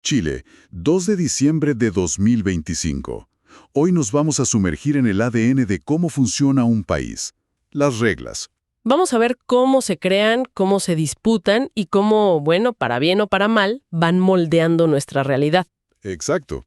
Chile, 2 de diciembre de 2025. Hoy nos vamos a sumergir en el ADN de cómo funciona un país. Las reglas. Vamos a ver cómo se crean, cómo se disputan y cómo, bueno, para bien o para mal, van moldeando nuestra realidad. Exacto.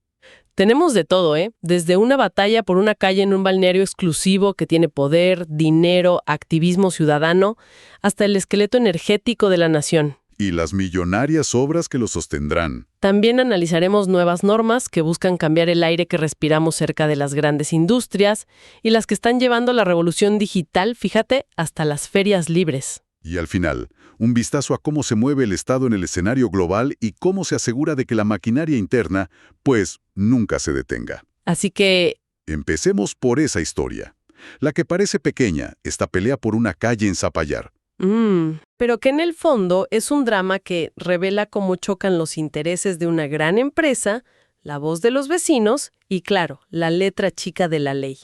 Tenemos de todo, ¿eh? Desde una batalla por una calle en un balneario exclusivo que tiene poder, dinero, activismo ciudadano, hasta el esqueleto energético de la nación. Y las millonarias obras que lo sostendrán. También analizaremos nuevas normas que buscan cambiar el aire que respiramos cerca de las grandes industrias y las que están llevando la revolución digital, fíjate, hasta las ferias libres. Y al final, un vistazo a cómo se mueve el Estado en el escenario global y cómo se asegura de que la maquinaria interna, pues, nunca se detenga. Así que, Empecemos por esa historia. La que parece pequeña, esta pelea por una calle en Zapallar. pero que en el fondo es un drama que revela cómo chocan los intereses de una gran empresa, la voz de los vecinos y, claro, la letra chica de la ley.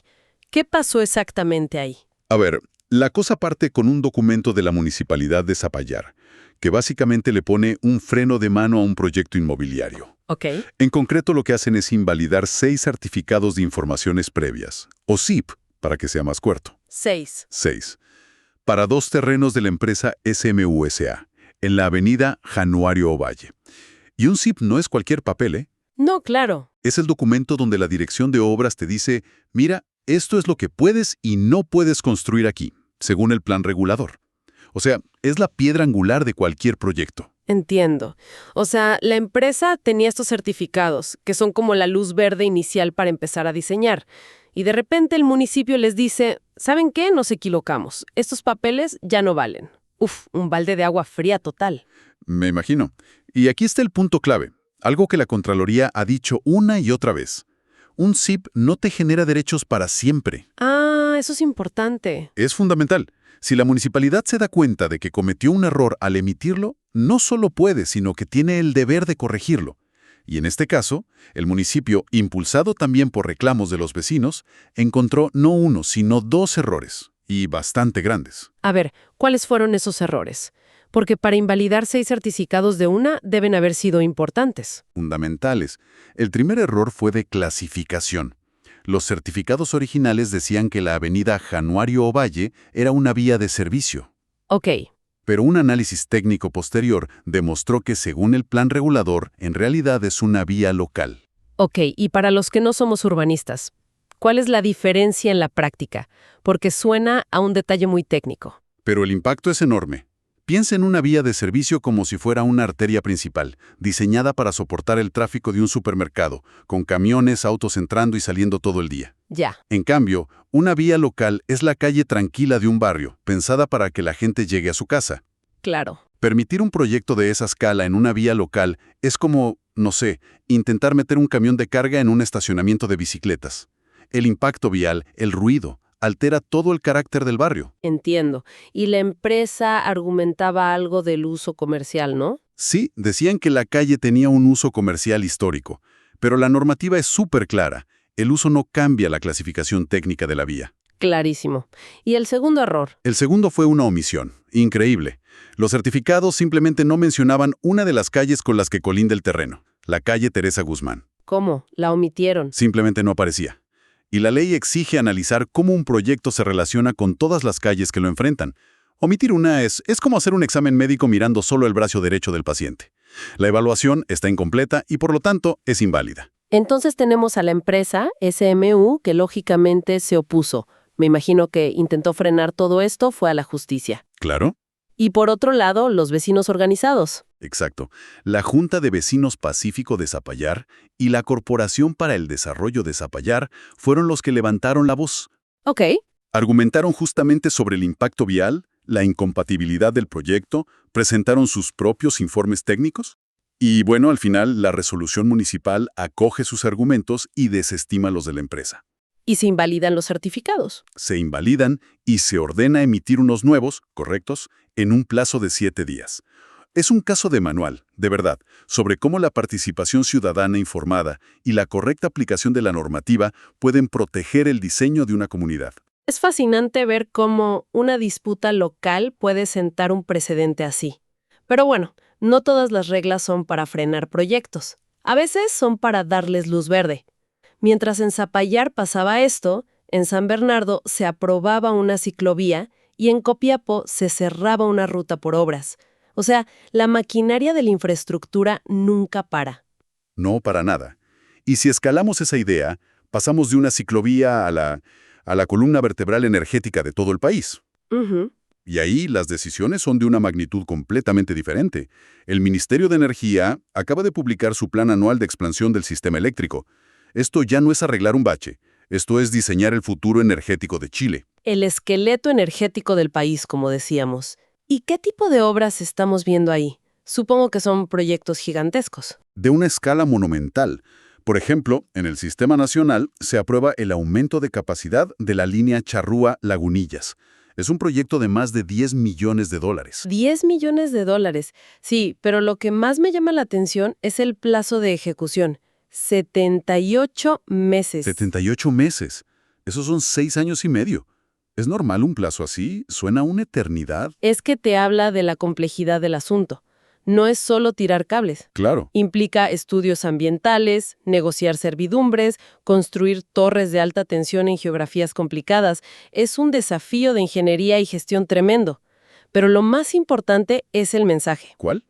¿Qué pasó exactamente ahí? A ver, la cosa parte con un documento de la Municipalidad de Zapallar, que básicamente le pone un freno de mano a un proyecto inmobiliario. Ok. En concreto, lo que hacen es invalidar 6 certificados de informaciones previas, o CIP, para que sea más corto. 6. 6. Para 2 terrenos de la empresa SMUSA, en la avenida Januario Ovalle. Y un CIP no es cualquier papel, ¿eh? No, claro. Es el documento donde la dirección de obras te dice, mira, esto es lo que puedes y no puedes construir aquí, según el plan regulador. O sea, es la piedra angular de cualquier proyecto. Entiendo. O sea, la empresa tenía estos certificados, que son como la luz verde inicial para empezar a diseñar. Y de repente el municipio les dice, ¿saben qué? Nos equivocamos. Estos papeles ya no valen. Uf, un balde de agua fría total. Me imagino. Y aquí está el punto clave, algo que la Contraloría ha dicho una y otra vez. Un CIP no te genera derechos para siempre. Ah, eso es importante. Es fundamental. Si la municipalidad se da cuenta de que cometió un error al emitirlo, no solo puede, sino que tiene el deber de corregirlo. Y en este caso, el municipio, impulsado también por reclamos de los vecinos, encontró no uno, sino 2 errores, y bastante grandes. A ver, ¿cuáles fueron esos errores? Porque para invalidar 6 certificados de una deben haber sido importantes. Fundamentales. El primer error fue de clasificación. Los certificados originales decían que la avenida Januario Ovalle era una vía de servicio. Ok, Pero un análisis técnico posterior demostró que, según el plan regulador, en realidad es una vía local. ok. Y para los que no somos urbanistas, ¿cuál es la diferencia en la práctica? Porque suena a un detalle muy técnico. Pero el impacto es enorme. Piensa en una vía de servicio como si fuera una arteria principal, diseñada para soportar el tráfico de un supermercado, con camiones, autos entrando y saliendo todo el día. Ya, En cambio, una vía local es la calle tranquila de un barrio, pensada para que la gente llegue a su casa. claro. Permitir un proyecto de esa escala en una vía local es como, no sé, intentar meter un camión de carga en un estacionamiento de bicicletas. El impacto vial, el ruido, altera todo el carácter del barrio. Entiendo. Y la empresa argumentaba algo del uso comercial, ¿no? Sí, decían que la calle tenía un uso comercial histórico, pero la normativa es súper clara. El uso no cambia la clasificación técnica de la vía. Clarísimo. Y el segundo error. El segundo fue una omisión. Increíble. Los certificados simplemente no mencionaban una de las calles con las que colinda el terreno, la calle Teresa Guzmán. ¿Cómo? La omitieron. Simplemente no aparecía. Y la ley exige analizar cómo un proyecto se relaciona con todas las calles que lo enfrentan. Omitir una es como hacer un examen médico mirando solo el brazo derecho del paciente. La evaluación está incompleta y por lo tanto es inválida. Entonces tenemos a la empresa, SMU, que lógicamente se opuso. Me imagino que intentó frenar todo esto, fue a la justicia. ¿Claro? Y por otro lado, los vecinos organizados. Exacto. La Junta de Vecinos Pacífico de Zapallar y la Corporación para el Desarrollo de Zapallar fueron los que levantaron la voz. Ok. Argumentaron justamente sobre el impacto vial, la incompatibilidad del proyecto, presentaron sus propios informes técnicos. Y bueno, al final, la resolución municipal acoge sus argumentos y desestima los de la empresa. Y se invalidan los certificados. Se invalidan y se ordena emitir unos nuevos, correctos, en un plazo de 7 días. Es un caso de manual, de verdad, sobre cómo la participación ciudadana informada y la correcta aplicación de la normativa pueden proteger el diseño de una comunidad. Es fascinante ver cómo una disputa local puede sentar un precedente así. Pero bueno, no todas las reglas son para frenar proyectos. A veces son para darles luz verde. Mientras en Zapallar pasaba esto, en San Bernardo se aprobaba una ciclovía y en Copiapó se cerraba una ruta por obras. O sea, la maquinaria de la infraestructura nunca para. No, para nada. Y si escalamos esa idea, pasamos de una ciclovía a la columna vertebral energética de todo el país. Ujú. Y ahí las decisiones son de una magnitud completamente diferente. El Ministerio de Energía acaba de publicar su plan anual de expansión del sistema eléctrico. Esto ya no es arreglar un bache, esto es diseñar el futuro energético de Chile. El esqueleto energético del país, como decíamos. ¿Y qué tipo de obras estamos viendo ahí? Supongo que son proyectos gigantescos. De una escala monumental. Por ejemplo, en el Sistema Nacional se aprueba el aumento de capacidad de la línea Charrúa-Lagunillas. Es un proyecto de más de $10 millones. $10 millones. Sí, pero lo que más me llama la atención es el plazo de ejecución. 78 meses. 78 meses. Esos son 6 años y medio. ¿Es normal un plazo así? Suena a una eternidad. Es que te habla de la complejidad del asunto. No es solo tirar cables. Claro. Implica estudios ambientales, negociar servidumbres, construir torres de alta tensión en geografías complicadas. Es un desafío de ingeniería y gestión tremendo. Pero lo más importante es el mensaje. ¿Cuál?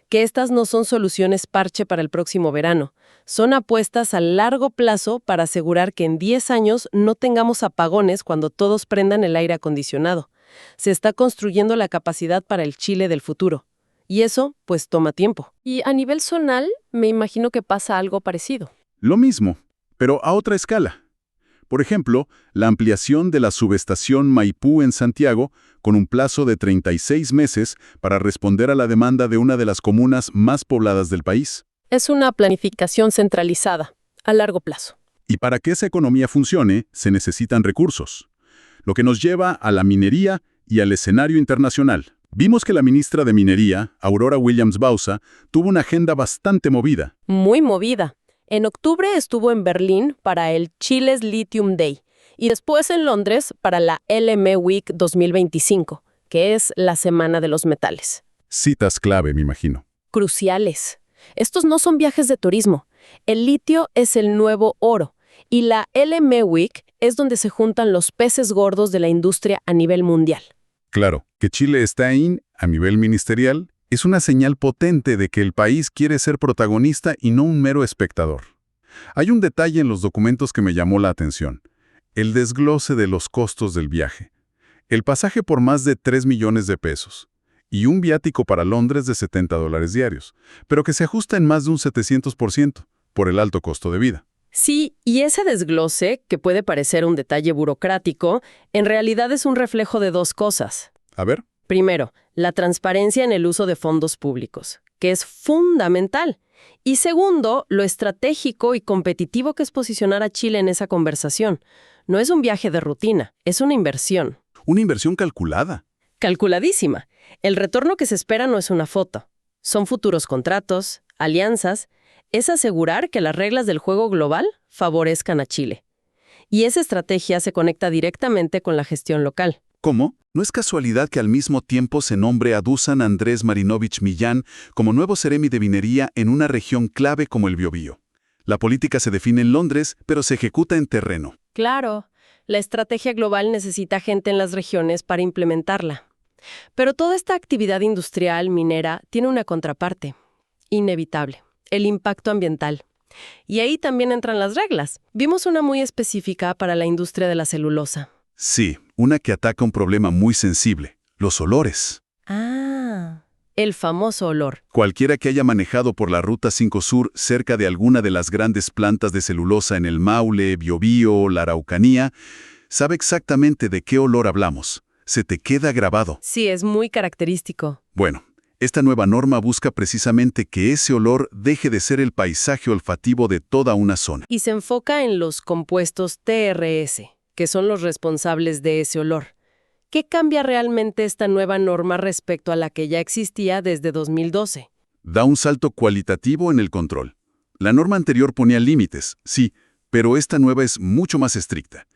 Que estas no son soluciones parche para el próximo verano. Son apuestas a largo plazo para asegurar que en 10 años no tengamos apagones cuando todos prendan el aire acondicionado. Se está construyendo la capacidad para el Chile del futuro. Y eso, pues, toma tiempo. Y a nivel zonal, me imagino que pasa algo parecido. Lo mismo, pero a otra escala. Por ejemplo, la ampliación de la subestación Maipú en Santiago, con un plazo de 36 meses para responder a la demanda de una de las comunas más pobladas del país. Es una planificación centralizada, a largo plazo. Y para que esa economía funcione, se necesitan recursos. Lo que nos lleva a la minería y al escenario internacional. Vimos que la ministra de Minería, Aurora Williams Bauza, tuvo una agenda bastante movida. Muy movida. En octubre estuvo en Berlín para el Chile's Lithium Day y después en Londres para la LME Week 2025, que es la Semana de los Metales. Citas clave, me imagino. Cruciales. Estos no son viajes de turismo. El litio es el nuevo oro y la LME Week es donde se juntan los peces gordos de la industria a nivel mundial. Claro, que Chile está ahí, a nivel ministerial, es una señal potente de que el país quiere ser protagonista y no un mero espectador. Hay un detalle en los documentos que me llamó la atención: el desglose de los costos del viaje. El pasaje por más de 3 millones de pesos y un viático para Londres de $70 diarios, pero que se ajusta en más de un 700% por el alto costo de vida. Sí, y ese desglose, que puede parecer un detalle burocrático, en realidad es un reflejo de dos cosas. A ver. Primero, la transparencia en el uso de fondos públicos, que es fundamental. Y segundo, lo estratégico y competitivo que es posicionar a Chile en esa conversación. No es un viaje de rutina, es una inversión. Una inversión calculada. Calculadísima. El retorno que se espera no es una foto. Son futuros contratos, alianzas. Es asegurar que las reglas del juego global favorezcan a Chile. Y esa estrategia se conecta directamente con la gestión local. ¿Cómo? No es casualidad que al mismo tiempo se nombre a Dusan Andrés Marinovich Millán como nuevo Seremi de Minería en una región clave como el Biobío. La política se define en Londres, pero se ejecuta en terreno. Claro, la estrategia global necesita gente en las regiones para implementarla. Pero toda esta actividad industrial, minera, tiene una contraparte. Inevitable. El impacto ambiental. Y ahí también entran las reglas. Vimos una muy específica para la industria de la celulosa. Sí, una que ataca un problema muy sensible: los olores. Ah, el famoso olor. Cualquiera que haya manejado por la Ruta 5 Sur cerca de alguna de las grandes plantas de celulosa en el Maule, Biobío, la Araucanía, sabe exactamente de qué olor hablamos. Se te queda grabado. Sí, es muy característico. Bueno, esta nueva norma busca precisamente que ese olor deje de ser el paisaje olfativo de toda una zona. Y se enfoca en los compuestos TRS, que son los responsables de ese olor. ¿Qué cambia realmente esta nueva norma respecto a la que ya existía desde 2012? Da un salto cualitativo en el control. La norma anterior ponía límites, sí, pero esta nueva es mucho más estricta.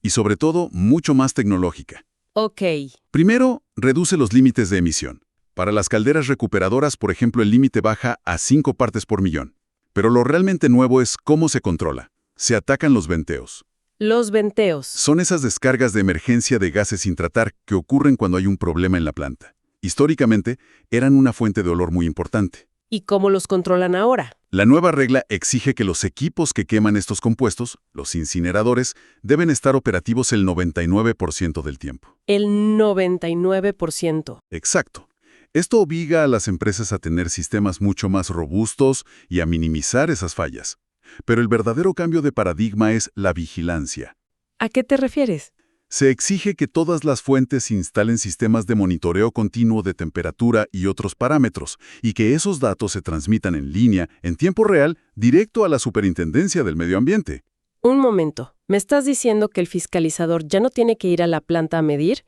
Y sobre todo, mucho más tecnológica. Ok. Primero, reduce los límites de emisión. Para las calderas recuperadoras, por ejemplo, el límite baja a 5 partes por millón. Pero lo realmente nuevo es cómo se controla. Se atacan los venteos. Los venteos. Son esas descargas de emergencia de gases sin tratar que ocurren cuando hay un problema en la planta. Históricamente, eran una fuente de olor muy importante. ¿Y cómo los controlan ahora? La nueva regla exige que los equipos que queman estos compuestos, los incineradores, deben estar operativos el 99% del tiempo. El 99%. Exacto. Esto obliga a las empresas a tener sistemas mucho más robustos y a minimizar esas fallas. Pero el verdadero cambio de paradigma es la vigilancia. ¿A qué te refieres? Se exige que todas las fuentes instalen sistemas de monitoreo continuo de temperatura y otros parámetros, y que esos datos se transmitan en línea, en tiempo real, directo a la Superintendencia del Medio Ambiente. Un momento. ¿Me estás diciendo que el fiscalizador ya no tiene que ir a la planta a medir?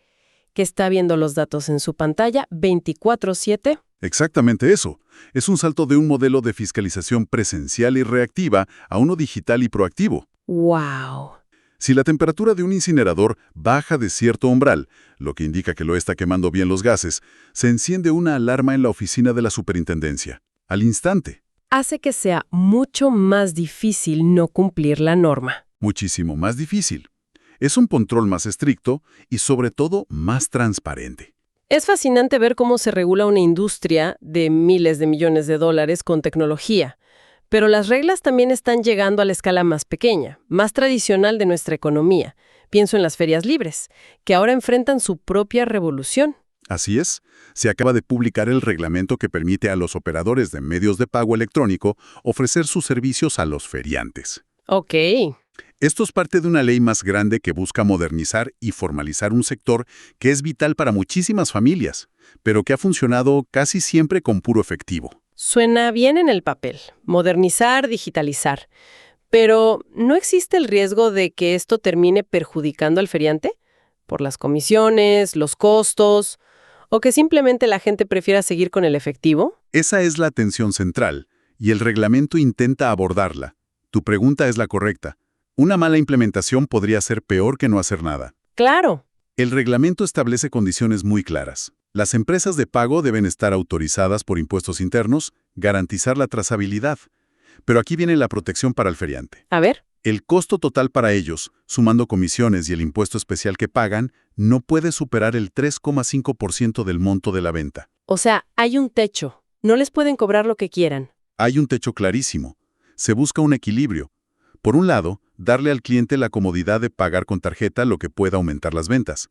¿Que está viendo los datos en su pantalla 24/7? Exactamente eso. Es un salto de un modelo de fiscalización presencial y reactiva a uno digital y proactivo. ¡Wow! Si la temperatura de un incinerador baja de cierto umbral, lo que indica que lo está quemando bien los gases, se enciende una alarma en la oficina de la superintendencia. Al instante. Hace que sea mucho más difícil no cumplir la norma. Muchísimo más difícil. Es un control más estricto y, sobre todo, más transparente. Es fascinante ver cómo se regula una industria de miles de millones de dólares con tecnología. Pero las reglas también están llegando a la escala más pequeña, más tradicional de nuestra economía. Pienso en las ferias libres, que ahora enfrentan su propia revolución. Así es. Se acaba de publicar el reglamento que permite a los operadores de medios de pago electrónico ofrecer sus servicios a los feriantes. Ok. Esto es parte de una ley más grande que busca modernizar y formalizar un sector que es vital para muchísimas familias, pero que ha funcionado casi siempre con puro efectivo. Suena bien en el papel, modernizar, digitalizar. Pero, ¿no existe el riesgo de que esto termine perjudicando al feriante? ¿Por las comisiones, los costos? ¿O que simplemente la gente prefiera seguir con el efectivo? Esa es la tensión central, y el reglamento intenta abordarla. Tu pregunta es la correcta. Una mala implementación podría ser peor que no hacer nada. Claro. El reglamento establece condiciones muy claras. Las empresas de pago deben estar autorizadas por impuestos internos, garantizar la trazabilidad. Pero aquí viene la protección para el feriante. A ver. El costo total para ellos, sumando comisiones y el impuesto especial que pagan, no puede superar el 3,5% del monto de la venta. O sea, hay un techo. No les pueden cobrar lo que quieran. Hay un techo clarísimo. Se busca un equilibrio. Por un lado, darle al cliente la comodidad de pagar con tarjeta lo que pueda aumentar las ventas.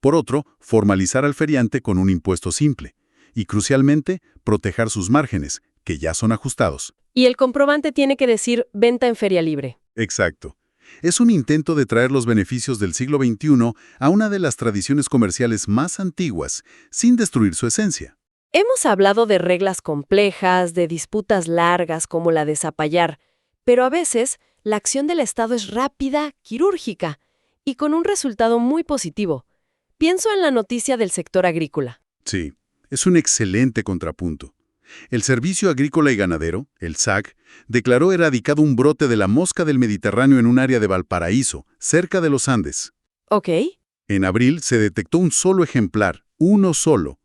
Por otro, formalizar al feriante con un impuesto simple. Y, crucialmente, proteger sus márgenes, que ya son ajustados. Y el comprobante tiene que decir venta en feria libre. Exacto. Es un intento de traer los beneficios del siglo XXI a una de las tradiciones comerciales más antiguas, sin destruir su esencia. Hemos hablado de reglas complejas, de disputas largas como la de Zapallar, pero a veces la acción del Estado es rápida, quirúrgica y con un resultado muy positivo. Pienso en la noticia del sector agrícola. Sí, es un excelente contrapunto. El Servicio Agrícola y Ganadero, el SAG, declaró erradicado un brote de la mosca del Mediterráneo en un área de Valparaíso, cerca de los Andes. Ok. En abril se detectó un solo ejemplar, uno solo,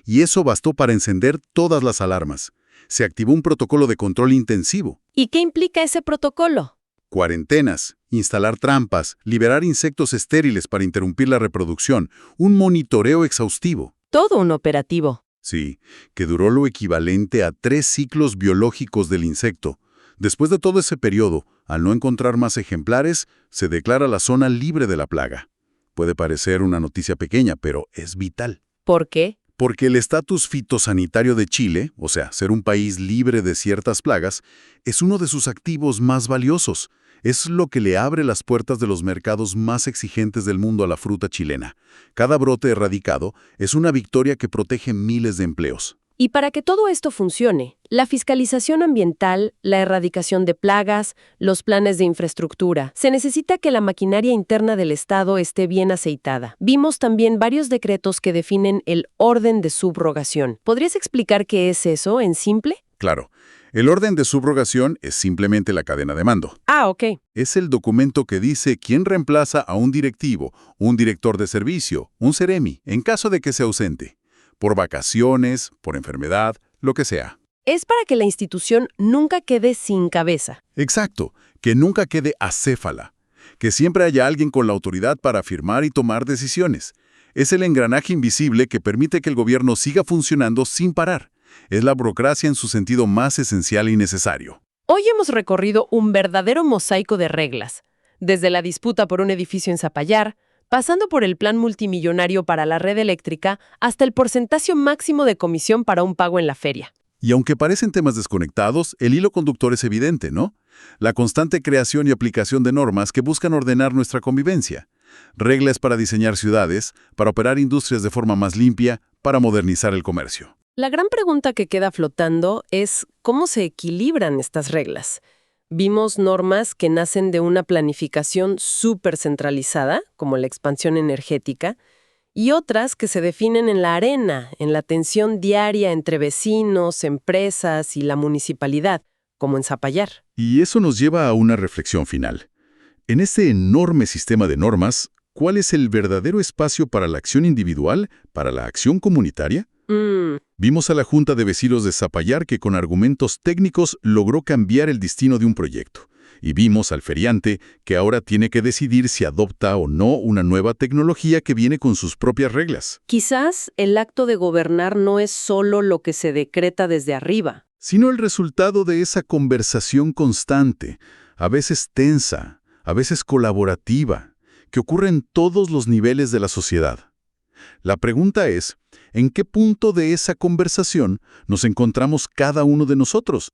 y eso bastó para encender todas las alarmas. Se activó un protocolo de control intensivo. ¿Y qué implica ese protocolo? Cuarentenas, instalar trampas, liberar insectos estériles para interrumpir la reproducción, un monitoreo exhaustivo. Todo un operativo. Sí, que duró lo equivalente a 3 ciclos biológicos del insecto. Después de todo ese periodo, al no encontrar más ejemplares, se declara la zona libre de la plaga. Puede parecer una noticia pequeña, pero es vital. ¿Por qué? Porque el estatus fitosanitario de Chile, o sea, ser un país libre de ciertas plagas, es uno de sus activos más valiosos. Es lo que le abre las puertas de los mercados más exigentes del mundo a la fruta chilena. Cada brote erradicado es una victoria que protege miles de empleos. Y para que todo esto funcione, la fiscalización ambiental, la erradicación de plagas, los planes de infraestructura, se necesita que la maquinaria interna del Estado esté bien aceitada. Vimos también varios decretos que definen el orden de subrogación. ¿Podrías explicar qué es eso en simple? Claro, el orden de subrogación es simplemente la cadena de mando. Ah, ok. Es el documento que dice quién reemplaza a un directivo, un director de servicio, un seremi, en caso de que se ausente. Por vacaciones, por enfermedad, lo que sea. Es para que la institución nunca quede sin cabeza. Exacto, que nunca quede acéfala, que siempre haya alguien con la autoridad para firmar y tomar decisiones. Es el engranaje invisible que permite que el gobierno siga funcionando sin parar. Es la burocracia en su sentido más esencial y necesario. Hoy hemos recorrido un verdadero mosaico de reglas, desde la disputa por un edificio en Zapallar, pasando por el plan multimillonario para la red eléctrica, hasta el porcentaje máximo de comisión para un pago en la feria. Y aunque parecen temas desconectados, el hilo conductor es evidente, ¿no? La constante creación y aplicación de normas que buscan ordenar nuestra convivencia. Reglas para diseñar ciudades, para operar industrias de forma más limpia, para modernizar el comercio. La gran pregunta que queda flotando es ¿cómo se equilibran estas reglas? Vimos normas que nacen de una planificación súper centralizada, como la expansión energética, y otras que se definen en la arena, en la tensión diaria entre vecinos, empresas y la municipalidad, como en Zapallar. Y eso nos lleva a una reflexión final. En este enorme sistema de normas, ¿cuál es el verdadero espacio para la acción individual, para la acción comunitaria? Vimos a la Junta de Vecinos de Zapallar que con argumentos técnicos logró cambiar el destino de un proyecto. Y vimos al feriante que ahora tiene que decidir si adopta o no una nueva tecnología que viene con sus propias reglas. Quizás el acto de gobernar no es solo lo que se decreta desde arriba, Sino el resultado de esa conversación constante, a veces tensa, a veces colaborativa, que ocurre en todos los niveles de la sociedad. La pregunta es, ¿en qué punto de esa conversación nos encontramos cada uno de nosotros?